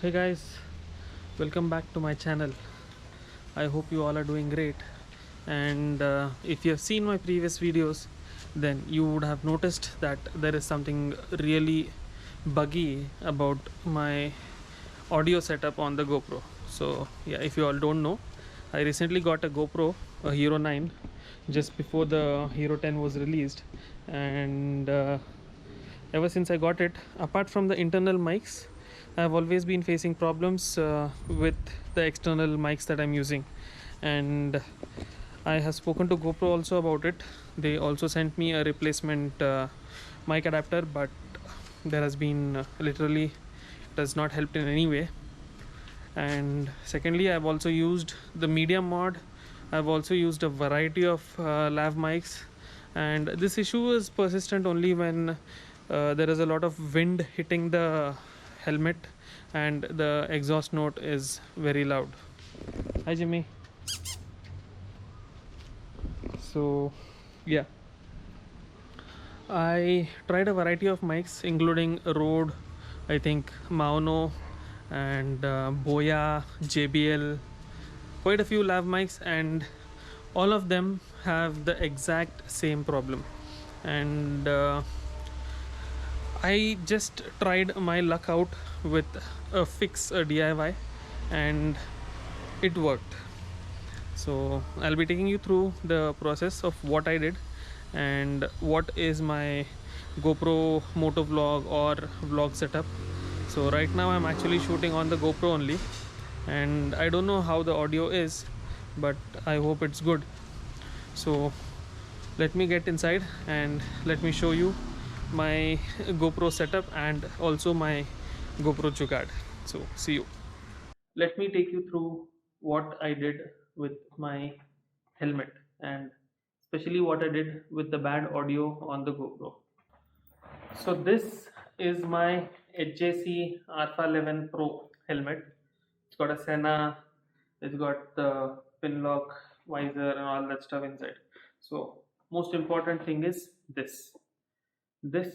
Hey guys, welcome back to my channel. I hope you all are doing great. And if you have seen my previous videos, then you would have noticed that there is something really buggy about my audio setup on the GoPro. So, yeah, if you all don't know, I recently got a GoPro, a Hero 9, just before the Hero 10 was released. And ever since I got it, apart from the internal mics, I've always been facing problems with the external mics that I'm using, and I have spoken to GoPro also about it. They also sent me a replacement mic adapter, but there has been literally it has not helped in any way. And secondly, I've also used the medium mod. I've also used a variety of lav mics, and this issue is persistent only when there is a lot of wind hitting the helmet and the exhaust note is very loud. Hi Jimmy. So yeah, I tried a variety of mics, including Rode, I think Maono, and Boya, JBL, quite a few lav mics, and all of them have the exact same problem. And I just tried my luck out with a fix, a DIY, and it worked. So I'll be taking you through the process of what I did and what is my GoPro moto vlog or vlog setup. So right now I'm actually shooting on the GoPro only, and I don't know how the audio is, but I hope it's good. So let me get inside and let me show you my GoPro setup and also my GoPro Jugaad. So see you. Let me take you through what I did with my helmet and especially what I did with the bad audio on the GoPro. So this is my HJC Alpha 11 Pro helmet. It's got a Sena, it's got the pin lock visor and all that stuff inside. So most important thing is this. This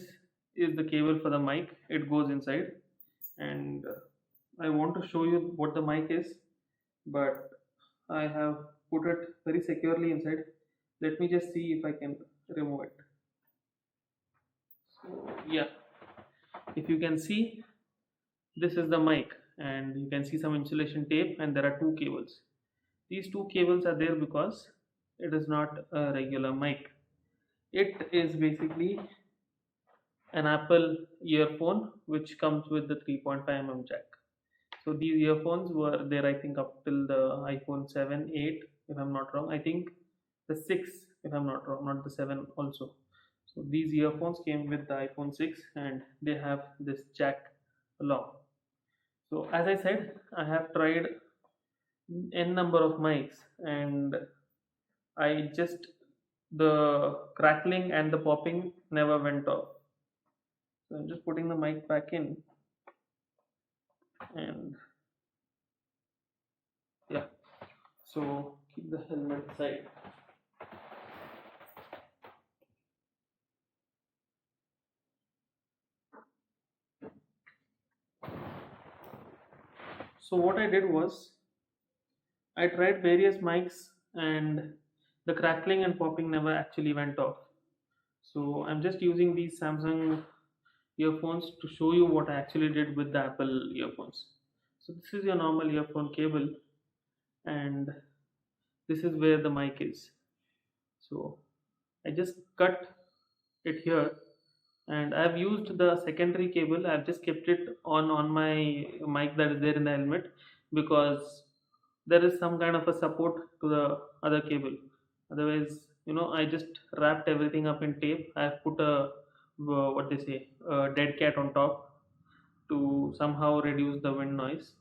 is the cable for the mic. It goes inside, and I want to show you what the mic is, but I have put it very securely inside. Let me just see if I can remove it. So yeah, if you can see, this is the mic, and you can see some insulation tape, and there are two cables. These two cables are there because it is not a regular mic. It is basically an Apple earphone which comes with the 3.5 jack. So these earphones were there, I think, up till the iPhone 7, 8, if I'm not wrong. I think the 6, if I'm not wrong, not the 7 also. So these earphones came with the iPhone 6, and they have this jack along. So as I said, I have tried n number of mics, and I just the crackling and the popping never went off. So I'm just putting the mic back in, and yeah. So keep the helmet side. So what I did was I tried various mics, and the crackling and popping never actually went off. So I'm just using these Samsung earphones to show you what I actually did with the Apple earphones. So this is your normal earphone cable, and this is where the mic is. So I just cut it here, and I've used the secondary cable. I've just kept it on my mic that is there in the helmet, because there is some kind of a support to the other cable. Otherwise, I just wrapped everything up in tape. I've put a what they say, a dead cat on top to somehow reduce the wind noise,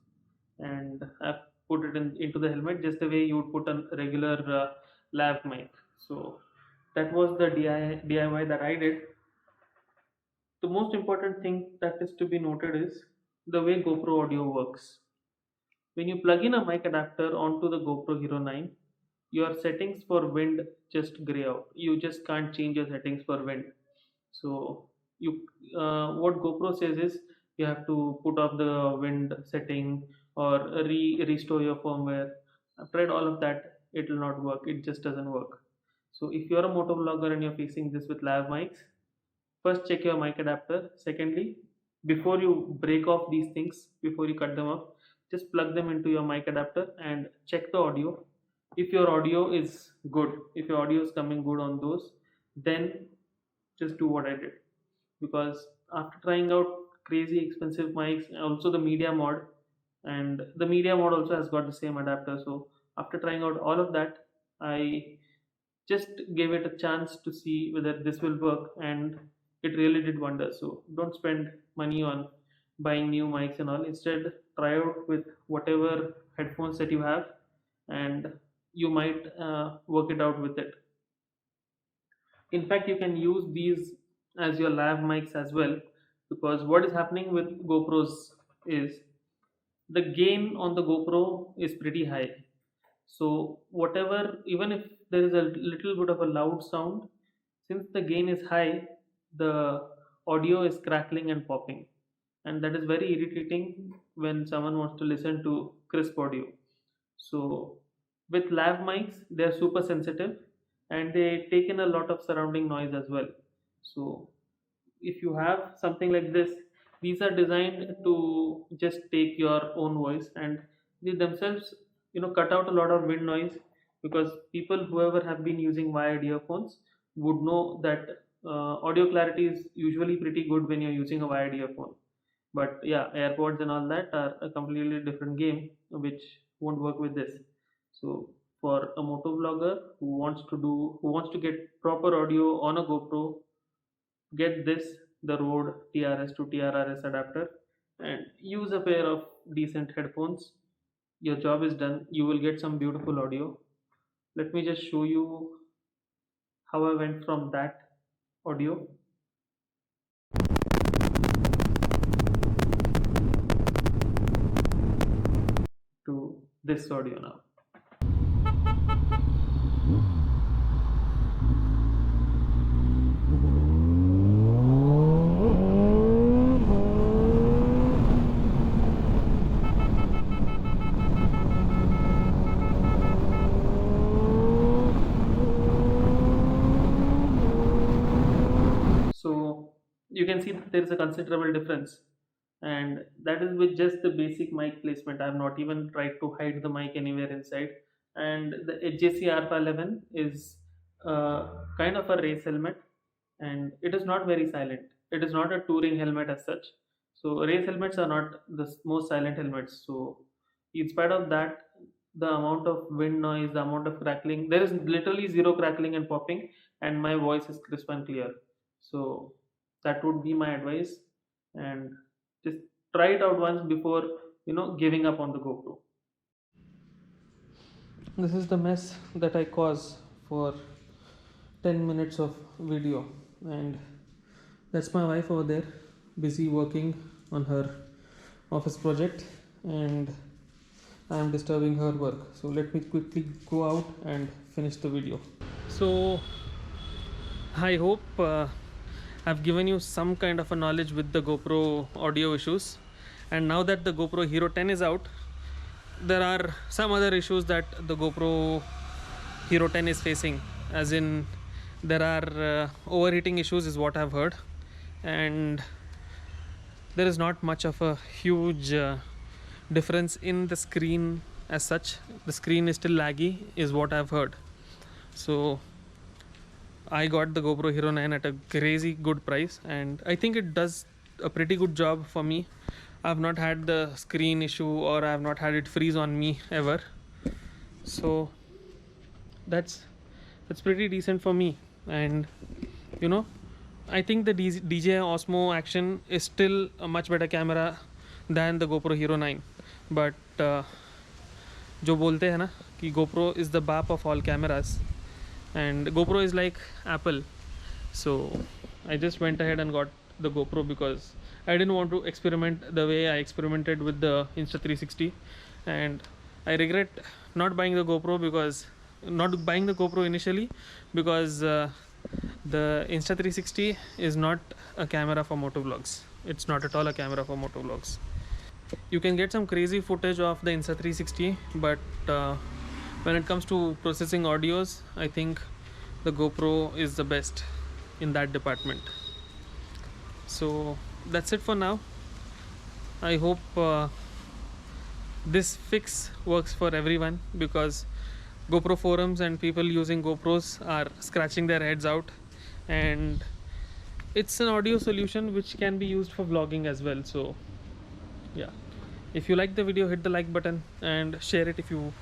and I've put it into the helmet just the way you would put a regular lav mic. So that was the DIY that I did. The most important thing that is to be noted is the way GoPro audio works. When you plug in a mic adapter onto the GoPro Hero 9, your settings for wind just gray out. You just can't change your settings for wind. So what GoPro says is you have to put off the wind setting or restore your firmware. I've tried all of that, it will not work, it just doesn't work. So if you're a motovlogger and you're facing this with lav mics, first check your mic adapter. Secondly, before you break off these things, before you cut them off, just plug them into your mic adapter and check the audio. If your audio is good, if your audio is coming good on those, then just do what I did. Because after trying out crazy expensive mics, also the media mod, and the media mod also has got the same adapter. So after trying out all of that, I just gave it a chance to see whether this will work, and it really did wonders. So don't spend money on buying new mics and all. Instead, try out with whatever headphones that you have, and you might work it out with it. In fact, you can use these as your lav mics as well, because what is happening with GoPros is the gain on the GoPro is pretty high. So whatever, even if there is a little bit of a loud sound, since the gain is high, the audio is crackling and popping, and that is very irritating when someone wants to listen to crisp audio. So with lav mics, they are super sensitive and they take in a lot of surrounding noise as well. So if you have something like this, these are designed to just take your own voice, and they themselves, cut out a lot of wind noise, because people whoever have been using wired earphones would know that audio clarity is usually pretty good when you're using a wired earphone. But yeah, AirPods and all that are a completely different game, which won't work with this. So for a motovlogger who wants to get proper audio on a GoPro, get this, the Rode TRS to TRRS adapter, and use a pair of decent headphones. Your job is done, you will get some beautiful audio. Let me just show you how I went from that audio to this audio now. So you can see that there is a considerable difference, and that is with just the basic mic placement. I have not even tried to hide the mic anywhere inside. And the HJC Alpha 11 is kind of a race helmet, and it is not very silent. It is not a touring helmet as such. So race helmets are not the most silent helmets. So in spite of that, the amount of wind noise, the amount of crackling, there is literally zero crackling and popping, and my voice is crisp and clear. So that would be my advice, and just try it out once before giving up on the GoPro. This is the mess that I cause for 10 minutes of video, and that's my wife over there, busy working on her office project, and I am disturbing her work. So let me quickly go out and finish the video. So I hope I've given you some kind of a knowledge with the GoPro audio issues. And now that the GoPro Hero 10 is out, there are some other issues that the GoPro Hero 10 is facing. As in, there are overheating issues is what I've heard. And there is not much of a huge difference in the screen as such. The screen is still laggy is what I've heard. So I got the GoPro Hero 9 at a crazy good price, and I think it does a pretty good job for me. I've not had the screen issue, or I've not had it freeze on me ever. So that's pretty decent for me. And I think the DJI Osmo Action is still a much better camera than the GoPro Hero 9. But जो बोलते हैं ना कि GoPro is the BAP of all cameras, and GoPro is like Apple. So I just went ahead and got the GoPro because I didn't want to experiment the way I experimented with the Insta360, and I regret not buying the GoPro initially, because the Insta360 is not a camera for motovlogs. it's not at all a camera for motovlogs. You can get some crazy footage of the Insta360, but when it comes to processing audios, I think the GoPro is the best in that department. So that's it for now. I hope this fix works for everyone, because GoPro forums and people using GoPros are scratching their heads out, and it's an audio solution which can be used for vlogging as well. So yeah, if you like the video, hit the like button and share it if you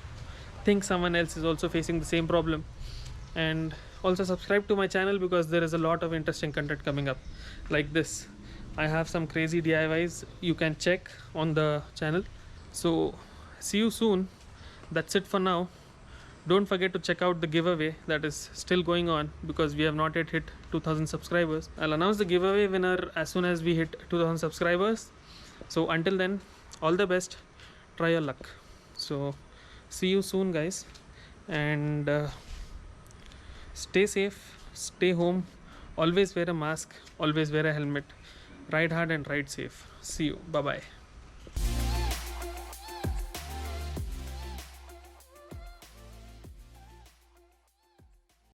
think someone else is also facing the same problem, and also subscribe to my channel, because there is a lot of interesting content coming up like this. I have some crazy DIYs you can check on the channel. So see you soon. That's it for now. Don't forget to check out the giveaway that is still going on, because we have not yet hit 2000 subscribers. I'll announce the giveaway winner as soon as we hit 2000 subscribers. So until then, all the best, try your luck. So see you soon, guys, and stay safe, stay home, always wear a mask, always wear a helmet, ride hard and ride safe. See you, bye bye.